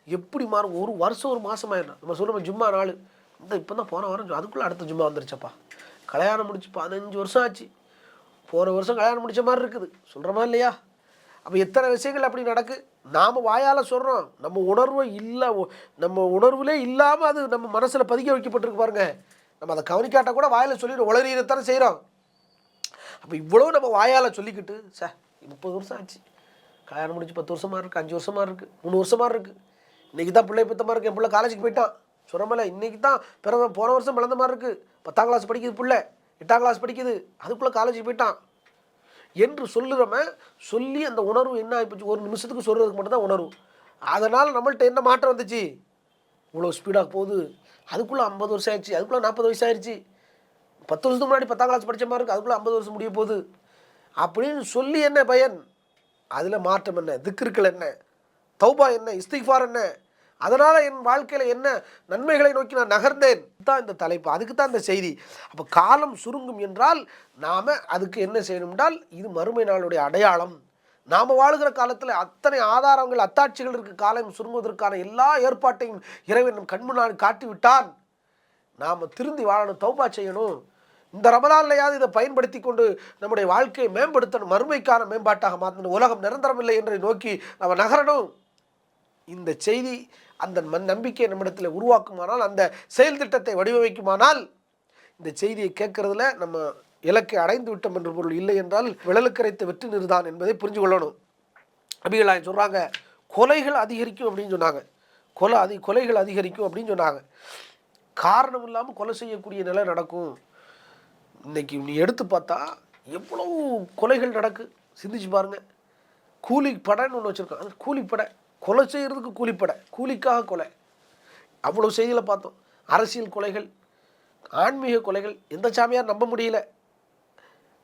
எப்படி மாறும்? ஒரு வருஷம் ஒரு மாதம் ஆயிடும். நம்ம சொல்லுவோம் ஜும்மா நாள், இப்போ தான் போன வாரம், அதுக்குள்ளே அடுத்த ஜும்மா வந்துருச்சப்பா, கல்யாணம் முடிச்சு 15 வருஷம் ஆச்சு, போன வருஷம் கல்யாணம் முடித்த மாதிரி இருக்குது, சொல்கிறோமா இல்லையா? அப்போ எத்தனை விஷயங்கள் அப்படி நடக்கு. நாம் வாயால் சொல்கிறோம், நம்ம உணர்வு இல்லை, நம்ம உணர்வுலே இல்லாமல் அது நம்ம மனசில் பதிக்க வைக்கப்பட்டிருக்கு பாருங்க. நம்ம அதை கவனிக்காட்ட கூட வாயில் சொல்லிட்டு உளறீரத்தானே செய்கிறோம். அப்போ இவ்வளோ நம்ம வாயால் சொல்லிக்கிட்டு, 30 வருஷம் ஆச்சு, கல்யாணம் முடிச்சு 10 வருஷமாக இருக்குது, 5 வருஷமாக இருக்குது, 3 வருஷமாக இருக்குது, இன்றைக்கி தான் பிள்ளை பித்த மாதிரி இருக்குது, என் பிள்ளை காலேஜுக்கு போயிட்டான், சொல்கிறோமில்ல, இன்றைக்கி தான் போன வருஷம் பிறந்த மாதிரி இருக்குது, 10ஆம் கிளாஸ் படிக்குது பிள்ளை, 8ஆம் கிளாஸ் படிக்குது, அதுக்குள்ளே காலேஜுக்கு போயிட்டான் என்று சொல்லுறோமே. சொல்லி அந்த உணர்வு என்ன ஆகிப்போச்சு, ஒரு நிமிஷத்துக்கு சொல்கிறதுக்கு மட்டும்தான் உணர்வு. அதனால் நம்மள்ட்ட என்ன மாற்றம் வந்துச்சு, இவ்வளோ ஸ்பீடாக போகுது, அதுக்குள்ளே 50 வருஷம் ஆயிடுச்சு, அதுக்குள்ளே 40 வயசு ஆயிடுச்சு, 10 வருஷத்துக்கு முன்னாடி 10ஆம் கிளாஸ் படித்த மாதிரி இருக்குது, அதுக்குள்ளே 50 வருஷம் முடிய போகுது அப்படின்னு சொல்லி என்ன பயன்? அதில் மாற்றம் என்ன? திக்ருக்கள் என்ன? தௌபா என்ன? இஸ்திக்ஃபார் என்ன? அதனால் என் வாழ்க்கையில் என்ன நன்மைகளை நோக்கி நான் நகர்ந்தேன் தான் இந்த தலைப்பு, அதுக்கு தான் இந்த செய்தி. அப்போ காலம் சுருங்கும் என்றால் நாம் அதுக்கு என்ன செய்யணும் என்றால், இது மறுமை நாளுடைய அடையாளம். நாம் வாழுகிற காலத்தில் அத்தனை ஆதாரங்கள், அத்தாட்சிகள் இருக்குது. காலம் சுருங்குவதற்கான எல்லா ஏற்பாட்டையும் இறைவன் நம் கண்முன்னால் காட்டிவிட்டான். நாம் திருந்தி வாழணும், தௌபா செய்யணும். இந்த ரமலான்லையாவது இதை பயன்படுத்தி கொண்டு நம்முடைய வாழ்க்கையை மேம்படுத்தணும், மறுமைக்கான மேம்பாட்டாக மாற்றணும். உலகம் நிரந்தரமில்லை என்று நோக்கி நம்ம நகரணும். இந்த செய்தி அந்த நம்பிக்கையை நம்மிடத்தில் உருவாக்குமானால், அந்த செயல் திட்டத்தை வடிவமைக்குமானால், இந்த செய்தியை கேட்கறதுல நம்ம இலக்கை அடைந்து விட்டோம் என்று பொருள். இல்லை என்றால் விழலுக்கரைத்த வெற்றி நிறுதான் என்பதை புரிஞ்சு கொள்ளணும். நபிகள் நாயகம் சொல்கிறாங்க, கொலைகள் அதிகரிக்கும் அப்படின்னு சொன்னாங்க. கொலைகள் அதிகரிக்கும் அப்படின்னு சொன்னாங்க. காரணம் இல்லாமல் கொலை செய்யக்கூடிய நிலை நடக்கும். இன்றைக்கி நீ எடுத்து பார்த்தா எவ்வளவு கொலைகள் நடக்கு, சிந்திச்சு பாருங்கள். கூலிப்படைன்னு ஒன்று வச்சுருக்கோம், அது கூலிப்படை, கொலை செய்கிறதுக்கு கூலிப்படை, கூலிக்காக கொலை. அவ்வளோ செய்திகளை பார்த்தோம். அரசியல் கொலைகள், ஆன்மீக கொலைகள். எந்த சாமியார் நம்ப முடியல.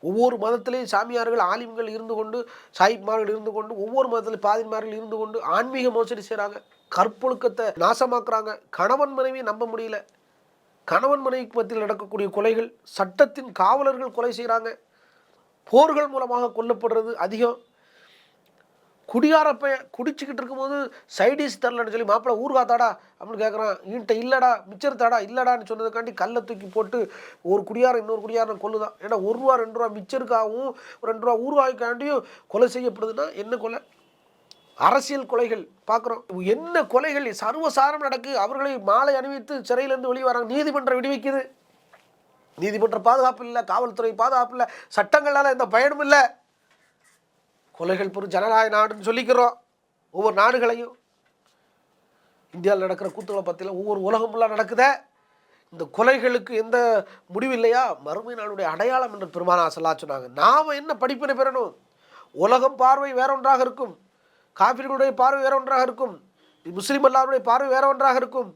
ஒவ்வொரு மதத்திலையும் சாமியார்கள், ஆலிம்கள் இருந்து கொண்டு, சாயிப்மார்கள் இருந்து கொண்டு, ஒவ்வொரு மதத்திலையும் பாதிமார்கள் இருந்து கொண்டு ஆன்மீக மோசடி செய்கிறாங்க, கற்பொழுக்கத்தை நாசமாக்குறாங்க. கணவன் மனைவி நம்ப முடியல. கணவன் மனைவிக்கு மத்தியில் நடக்கக்கூடிய கொலைகள், சட்டத்தின் காவலர்கள் கொலை செய்கிறாங்க, போர்கள் மூலமாக கொல்லப்படுறது அதிகம். குடியாரப்ப குடிச்சிக்கிட்டு இருக்கும்போது சைடிஸ் தரலன்னு சொல்லி மாப்பிள்ளை ஊர்காத்தாடா அப்படின்னு கேட்குறான். என்கிட்ட இல்லைடா, மிச்சர் தாடா இல்லைடான்னு சொன்னதுக்காண்டி கல்லை தூக்கி போட்டு ஒரு குடியாரம் இன்னொரு குடியாரம் கொல்லுதான். ஏன்னா 1 ரூபா 2 ரூபா மிச்சருக்காகவும் 2 ரூபா ஊர்காய்க்காண்டியும் கொலை செய்யப்படுதுன்னா என்ன கொலை? அரசியல் கொலைகள் பார்க்குறோம். என்ன கொலைகள் சர்வசாரம் நடக்கு. அவர்களை மாலை அணிவித்து சிறையிலேருந்து வெளியே வராங்க. நீதிமன்றம் விடுவிக்குது. நீதிமன்ற பாதுகாப்பு இல்லை, காவல்துறை பாதுகாப்பு இல்லை, சட்டங்களால் எந்த பயனும் இல்லை. கொலைகள் பெரும் ஜனநாயக நாடுன்னு சொல்லிக்கிறோம். ஒவ்வொரு நாடுகளையும் இந்தியாவில் நடக்கிற கூத்துக்களை பற்றிலாம் ஒவ்வொரு உலகம் ஃபுல்லாக நடக்குதே. இந்த கொலைகளுக்கு எந்த முடிவு இல்லையா? மறுமை நாளுடைய அடையாளம் என்று பெருமானா ஸல்லல்லாஹு அலைஹி சொன்னாங்க. நாம் என்ன படிப்பினை பெறணும்? உலகம் பார்வை வேற ஒன்றாக இருக்கும், காஃபிர்களுடைய பார்வை வேற ஒன்றாக இருக்கும், முஸ்லீம் அல்லாஹ்வுடைய பார்வை வேற ஒன்றாக இருக்கும்.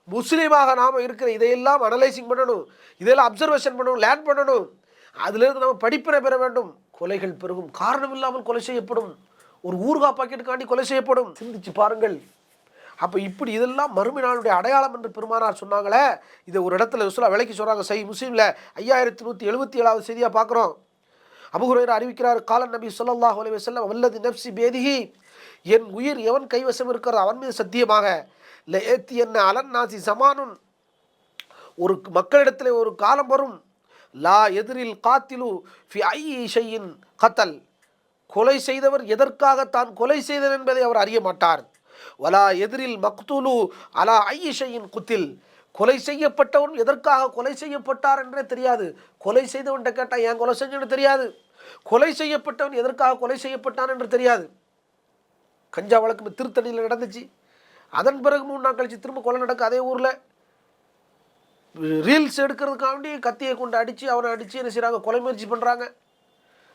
முஸ்லீமாக நாம் இருக்கிற இதையெல்லாம் அனலைசிங் பண்ணணும், இதெல்லாம் அப்சர்வேஷன் பண்ணணும், லேர்ன் பண்ணணும். அதிலிருந்து நம்ம படிப்பினை பெற வேண்டும். கொலைகள் பெருகும். காரணம் இல்லாமல் கொலை செய்யப்படும். ஒரு ஊறுகாய் பாக்கெட்டுக்காண்டி கொலை செய்யப்படும். சிந்திச்சு பாருங்கள். அப்போ இப்படி இதெல்லாம் மறுமை நாளுடைய அடையாளம் என்று பெருமானார் சொன்னாங்களே. இதை ஒரு இடத்துல ரசூலுல்லாஹ் விளக்கி சொல்கிறாங்க. சஹீஹ் முஸ்லிமில் 5177வது செய்தியாக பார்க்குறோம். அபூ ஹுரைரா அறிவிக்கிறார், காலன் நபி ஸல்லல்லாஹு அலைஹி வஸல்லம், வல்லதி நஃப்ஸி பியதிஹி, என் உயிர் எவன் கைவசம் இருக்கிறது அவன் மீது சத்தியமாக, லயத்தியன்ன அலன் நாசி ஸமானுன், ஒரு மக்களிடத்தில் ஒரு காலம் வரும், லா எதிரில் காத்திலு ஃபி ஐயி ஷையின் கத்தல், கொலை செய்தவர் எதற்காக தான் கொலை செய்தவர் என்பதை அவர் அறிய மாட்டார். வலா எதிரில் மக்தூலு அலா ஐயி ஷையின் குத்தில், கொலை செய்யப்பட்டவன் எதற்காக கொலை செய்யப்பட்டார் என்றே தெரியாது. கொலை செய்தவன்கிட்ட கேட்டால் ஏன் கொலை செஞ்சன்னு தெரியாது. கொலை செய்யப்பட்டவன் எதற்காக கொலை செய்யப்பட்டான் என்று தெரியாது. கஞ்சா வழக்கு திருத்தணியில் நடந்துச்சு. அதன் பிறகு 3 நாள் கழிச்சு திரும்ப கொலை நடக்க அதே ஊரில். ரீல்ஸ் எடுக்கிறதுக்காண்டி கத்தியை கொண்டு அடித்து அவனை அடித்து என்ன செய்கிறாங்க, கொலை முயற்சி பண்ணுறாங்க.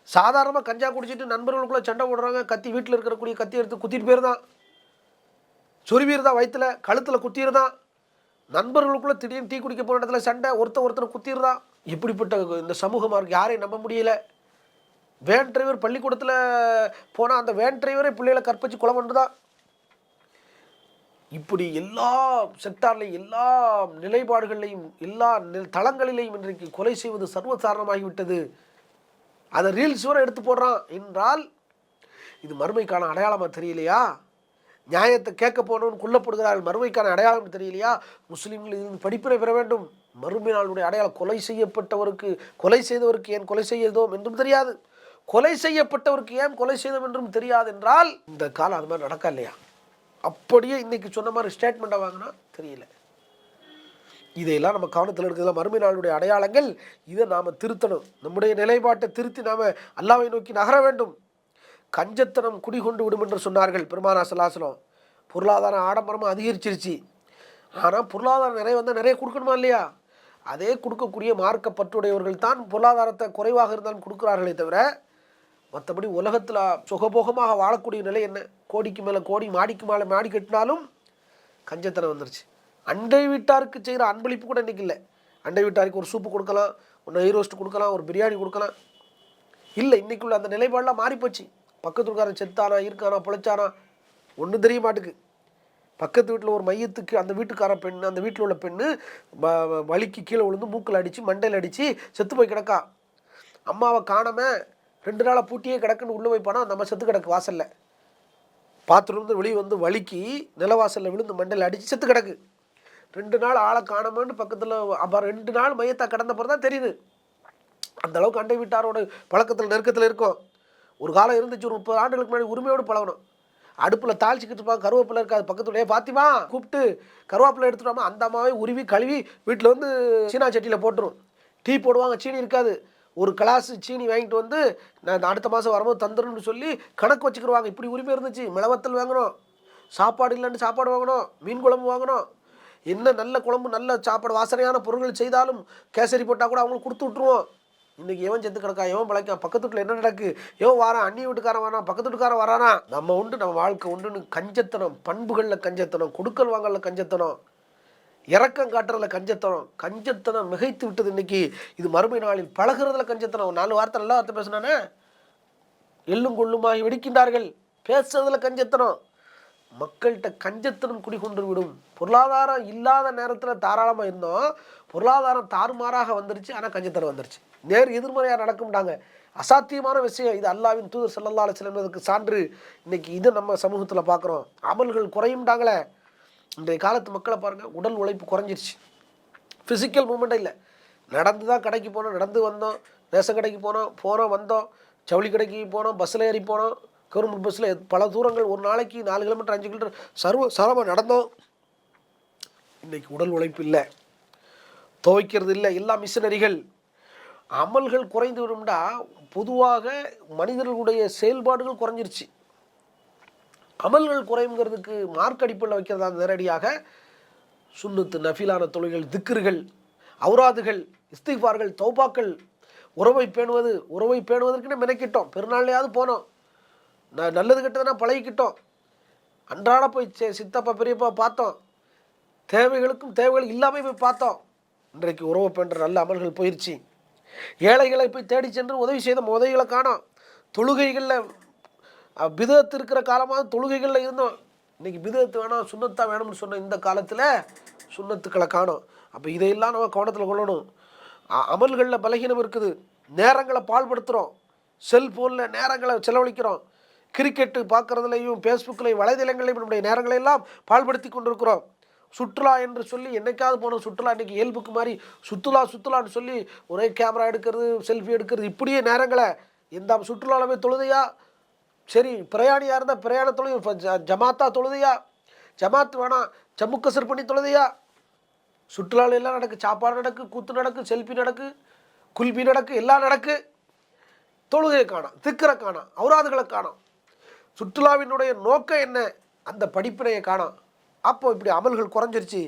சாதாரணமாக கஞ்சா குடிச்சிட்டு நண்பர்களுக்குள்ளே சண்டை போடுறாங்க. கத்தி வீட்டில் இருக்கக்கூடிய கத்தி எடுத்து குத்திட்டு போயிருந்தான், சொருவியிருந்தான், வயிற்றில் கழுத்தில் குத்தியிருந்தான். நண்பர்களுக்குள்ளே திடீர்னு டீ குடிக்க போன இடத்துல சண்டை, ஒருத்தர் குத்திடுறான். இப்படிப்பட்ட இந்த சமூகமாக இருக்குது. யாரையும் நம்ப முடியல. வேன் டிரைவர் பள்ளிக்கூடத்தில் போனால் அந்த வேன் டிரைவரை பிள்ளைகளை கற்பழிச்சு கொலை பண்ணுறதான். இப்படி எல்லா செக்டார்லையும், எல்லா நிலைப்பாடுகள்லையும், எல்லா தளங்களிலையும் இன்றைக்கு கொலை செய்வது சர்வசாதாரணமாகிவிட்டது. அதை ரீல்ஸ் வரை எடுத்து போடுறான் என்றால் இது மறுமைக்கான அடையாளமாக தெரியலையா? நியாயத்தை கேட்க போனவன் கொல்லப்படுகிறார்கள், மறுமைக்கான அடையாளம் தெரியலையா? முஸ்லீம்கள் இருந்து படிப்பினை பெற வேண்டும். மறுமை நாளுடைய அடையாளம். கொலை செய்யப்பட்டவருக்கு, கொலை செய்தவருக்கு ஏன் கொலை செய்தோம் என்றும் தெரியாது, கொலை செய்யப்பட்டவருக்கு ஏன் கொலை செய்தோம் என்றும் தெரியாது என்றால் இந்த காலம் அது மாதிரி நடக்கா இல்லையா? அப்படியே இன்னைக்கு சொன்ன மாதிரி ஸ்டேட்மெண்ட்டை வாங்கினா தெரியல. இதையெல்லாம் நம்ம கவனத்தில் இருக்கிறதுலாம் மறுமை நாளுடைய அடையாளங்கள். இதை நாம் திருத்தணும். நம்முடைய நிலைப்பாட்டை திருத்தி நாம் அல்லாஹ்வை நோக்கி நகர வேண்டும். கஞ்சத்தனம் குடிகொண்டு விடும் என்று சொன்னார்கள் பெருமானா ஸல்லல்லாஹு அலைஹி வஸல்லம். பொருளாதாரம் ஆடம்பரமாக அதிகரிச்சிருச்சு. ஆனால் பொருளாதாரம் நிறைய வந்தால் நிறைய கொடுக்கணுமா இல்லையா? அதே கொடுக்கக்கூடிய மார்க்க பற்றுடையவர்கள் தான் பொருளாதாரத்தை குறைவாக இருந்தாலும் கொடுக்குறார்களே தவிர, மற்றபடி உலகத்தில் சுகபோகமாக வாழக்கூடிய நிலை என்ன? கோடிக்கு மேலே கோடி, மாடிக்கு மேலே மாடி கட்டினாலும் கஞ்சத்தனம் வந்துருச்சு. அண்டை வீட்டாருக்கு செய்கிற அன்பளிப்பு கூட இன்றைக்கி இல்லை. அண்டை வீட்டாருக்கு ஒரு சூப்பு கொடுக்கலாம், ஒரு நெய் ரோஸ்ட் கொடுக்கலாம், ஒரு பிரியாணி கொடுக்கலாம். இல்லை, இன்றைக்குள்ள அந்த நிலைப்பாடெலாம் மாறிப்போச்சு. பக்கத்து வீட்டுக்காரன் செத்தானா, இருக்கானா, பிழைச்சானா ஒன்றும் தெரிய மாட்டுக்கு. பக்கத்து வீட்டில் ஒரு மையத்துக்கு அந்த வீட்டுக்கார பெண், அந்த வீட்டில் உள்ள பெண்ணு வலிக்கு கீழே விழுந்து மூக்கில் அடித்து மண்டையில் அடித்து செத்து போய் கிடக்கா. அம்மாவை காணாமல் 2 நாளாக பூட்டியே கிடக்குன்னு உள்ளே போய் போனால் நம்ம செத்து கிடக்கு வாசலில். பாத்ரூம்லேருந்து வெளியே வந்து வலிக்கு நிலவாசலில் விழுந்து மண்டையில் அடித்து செத்து கிடக்கு. 2 நாள் ஆளை காணாமன்னு பக்கத்தில் அப்புறம் 2 நாள் மையத்தை கடந்த பிறகு தான் தெரியுது. அந்தளவுக்கு அண்டை வீட்டாரோட பழக்கத்தில் நெருக்கத்தில் இருக்கும். ஒரு காலம் இருந்துச்சு, ஒரு 30 ஆண்டுகளுக்கு முன்னாடி உரிமையோடு பழகணும். அடுப்பில் தாளிச்சிக்கிட்டு இருப்பாங்க, கருவேப்பிலை இருக்காது, பக்கத்துடைய பாத்திமா கூப்பிட்டு கருவேப்பிலை எடுத்துகிட்டு வாமா, அந்த அம்மாவே உருவி கழுவி வீட்டில் வந்து சீனா சட்டியில் போட்டுரும். டீ போடுவாங்க, சீனி இருக்காது. ஒரு கிளாஸ் சீனி வாங்கிட்டு வந்து நான் அடுத்த மாதம் வரும்போது தந்துடும்னு சொல்லி கணக்கு வச்சுக்கிடுவாங்க. இப்படி உரிமை இருந்துச்சு. மிளவத்தல் வாங்கணும், சாப்பாடு இல்லைன்னு சாப்பாடு வாங்கணும், மீன் குழம்பு வாங்கணும். என்ன நல்ல குழம்பு, நல்ல சாப்பாடு, வாசனையான பொருட்கள் செய்தாலும் கேசரி போட்டால் கூட அவங்களுக்கு கொடுத்து விட்ருவோம். இன்றைக்கி எவன் செத்து கிடக்கா, எவன் பிழைக்கான், பக்கத்து வீட்டில் என்ன நடக்கு, எவன் வாரான், அந்நிய வீட்டுக்காரன் வரான், பக்கத்து வீட்டுக்காரன் வரானா, நம்ம உண்டு நம்ம வாழ்க்கை உண்டுன்னு கஞ்சத்தனம், பண்புகளில் கஞ்சத்தனம், கொடுக்கல் வாங்கல கஞ்சத்தனம். இறக்கம் காட்டுறதுல கஞ்சத்தனம், கஞ்சத்தனம் மிகைத்து விட்டது. இன்னைக்கு இது மறுமை நாளில் பழகிறதுல கஞ்சத்தனம். 4 வார்த்தை நல்ல வார்த்தை பேசினானே, எள்ளும் கொள்ளுமாகி வெடிக்கின்றார்கள். பேசுறதுல கஞ்சத்தனம். மக்கள்கிட்ட கஞ்சத்தனம் குடிகொண்டு விடும். பொருளாதாரம் இல்லாத நேரத்தில் தாராளமாக இருந்தோம், பொருளாதாரம் தாறுமாறாக வந்துருச்சு, ஆனால் கஞ்சத்தனம் வந்துருச்சு. எதிர்மறையாக நடக்கும்டாங்க. அசாத்தியமான விஷயம் இது. அல்லாஹ்வின் தூதர் ஸல்லல்லாஹு அலைஹி வஸல்லம் என்பதற்கு சான்று. இன்னைக்கு இதை நம்ம சமூகத்தில் பார்க்குறோம். அமல்கள் குறையும்டாங்களே. இன்றைய காலத்து மக்களை பாருங்கள், உடல் உழைப்பு குறைஞ்சிருச்சு, ஃபிசிக்கல் மூமெண்ட்டே இல்லை. நடந்து தான் கடைக்கு போனோம், நடந்து வந்தோம், ரேஷன் கடைக்கு போனோம் வந்தோம், ஜவுளி கடைக்கு போனோம், பஸ்ஸில் ஏறி போனோம், கவர்மெண்ட் பஸ்ஸில் பல தூரங்கள், ஒரு நாளைக்கு 4 கிலோமீட்டர் 5 கிலோமீட்டர் சரமாக நடந்தோம். இன்றைக்கி உடல் உழைப்பு இல்லை, துவைக்கிறது இல்லை, எல்லாம் மிஷினரிகள். அமல்கள் குறைந்து விடும்டா. பொதுவாக மனிதர்களுடைய செயல்பாடுகள் குறைஞ்சிருச்சு. அமல்கள் குறையுங்கிறதுக்கு மார்க் அடிப்படையில் வைக்கிறதா நேரடியாக சுன்னத்து நஃபிலான தொழுகைகள், திக்ருகள், அவுராதுகள், இஸ்திக்பார்கள், தௌபாக்கள், உறவை பேணுவதற்குன்னு மெனக்கிட்டோம். பெருநாள்லையாவது போனோம், நல்லது கெட்டதுன்னா பழகிக்கிட்டோம், அன்றாட போய் சித்தப்பா பெரியப்பா பார்த்தோம், தேவைகள் இல்லாமல் போய் பார்த்தோம். இன்றைக்கு உறவை பேணுற நல்ல அமல்கள் போயிடுச்சு. ஏழைகளை போய் தேடி சென்று உதவி செய்த உதவிகளை காணோம். தொழுகைகளில் பிதத்து இருக்கிற காலமாக தொழுகைகளில் இருந்தோம். இன்றைக்கி பிதத்து வேணாம், சுண்ணத்தான் வேணும்னு சொன்ன இந்த காலத்தில் சுண்ணத்துக்களை காணோம். அப்போ இதையெல்லாம் நம்ம கவனத்தில் கொள்ளணும். அமல்களில் பலகீனம் இருக்குது. நேரங்களை பாழ்படுத்துகிறோம், செல்ஃபோனில் நேரங்களை செலவழிக்கிறோம், கிரிக்கெட்டு பார்க்குறதுலையும் ஃபேஸ்புக்லையும் வலைதளங்களையும் நம்முடைய நேரங்களை எல்லாம் பாழ்படுத்தி கொண்டிருக்கிறோம். சுற்றுலா என்று சொல்லி என்னைக்காவது போன சுற்றுலா இன்றைக்கி இயல்புக்கு மாதிரி சுற்றுலான்னு சொல்லி ஒரே கேமரா எடுக்கிறது, செல்ஃபி எடுக்கிறது, இப்படியே நேரங்களை. எந்த சுற்றுலாவில் போய் தொழுதையா? சரி, பிரயாணியாக இருந்தால் பிரயாண தொழுது, ஜமாத்தா தொழுதையா? ஜமாத் வேணாம், ஜம்மு கசர் பண்ணி தொழுதையா? சுற்றுலாவில் எல்லாம் நடக்கு, சாப்பாடு நடக்கு, கூத்து நடக்கு, செல்ஃபி நடக்கு, குல்பி நடக்கு, எல்லாம் நடக்கு. தொழுகையை காணோம், திக்கரை காணோம், அவுராதுகளை காணோம். சுற்றுலாவினுடைய நோக்கம் என்ன? அந்த படிப்பினையை காணோம். அப்போ இப்படி அமல்கள் குறைஞ்சிருச்சு.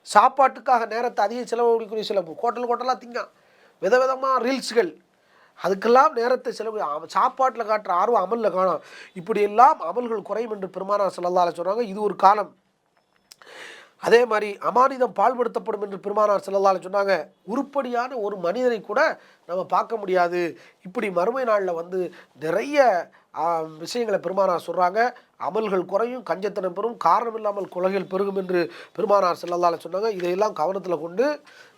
சாப்பாட்டுக்காக நேரத்தை அதிக செலவழிக்கூடிய சில ஹோட்டலாக திங்க, விதவிதமாக ரீல்ஸுகள், அதுக்கெல்லாம் நேரத்தை செலவு. சாப்பாட்டில் காட்டுற ஆர்வம் அமலில் காணும். இப்படியெல்லாம் அமல்கள் குறையும் என்று பெருமானார் ஸல்லல்லாஹு அலைஹி வஸல்லம் சொன்னாங்க. இது ஒரு காலம். அதே மாதிரி அமானிதம் பாழ்படுத்தப்படும் என்று பெருமானார் ஸல்லல்லாஹு அலைஹி வஸல்லம் சொன்னாங்க. உருப்படியான ஒரு மனிதனை கூட நம்ம பார்க்க முடியாது. இப்படி மறுமை நாளில் நிறைய விஷயங்களை பெருமானார் சொல்கிறாங்க. அமல்கள் குறையும், கஞ்சத்தனம் பெறும், காரணம் இல்லாமல் கொலைகள் பெருகும் என்று பெருமானார் ஸல்லல்லாஹு அலைஹி வஸல்லம் சொன்னாங்க. இதையெல்லாம் கவனத்தில் கொண்டு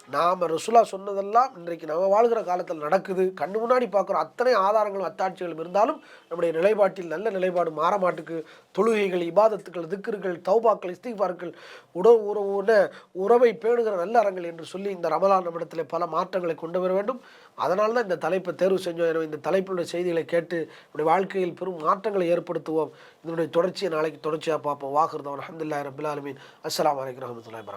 நாம் ரசூலா சொன்னதெல்லாம் இன்றைக்கு நம்ம வாழ்கிற காலத்தில் நடக்குது, கண்ணு முன்னாடி பார்க்குறோம். அத்தனை ஆதாரங்களும் அத்தாட்சிகளும் இருந்தாலும் நம்முடைய நிலைப்பாட்டில் நல்ல நிலைப்பாடு மாறமாட்டுக்கு. தொழுகைகள், இபாதத்துக்கள், திக்ருகள், தௌபாக்கள், இஸ்திக்பார்கள், உறவை பேணுகிற நல்ல அறங்கள் என்று சொல்லி இந்த ரமலான் நம்மிடத்தில் பல மாற்றங்களை கொண்டு வர வேண்டும். அதனால தான் இந்த தலைப்பை தேர்வு செஞ்சோம். எனவே இந்த தலைப்பினுடைய செய்திகளை கேட்டு நம்முடைய வாழ்க்கையில் பெரும் மாற்றங்களை ஏற்படுத்துவோம். இதனுடைய தொடர்ச்சியை நாளைக்கு தொடர்ச்சியாக பார்ப்போம். வாஹிர் தஅவானா அல்ஹம்துலில்லாஹி ரப்பில் ஆலமீன். அஸ்ஸலாமு அலைக்கும் வரஹ்மத்துல்லாஹி வபரகாத்துஹு.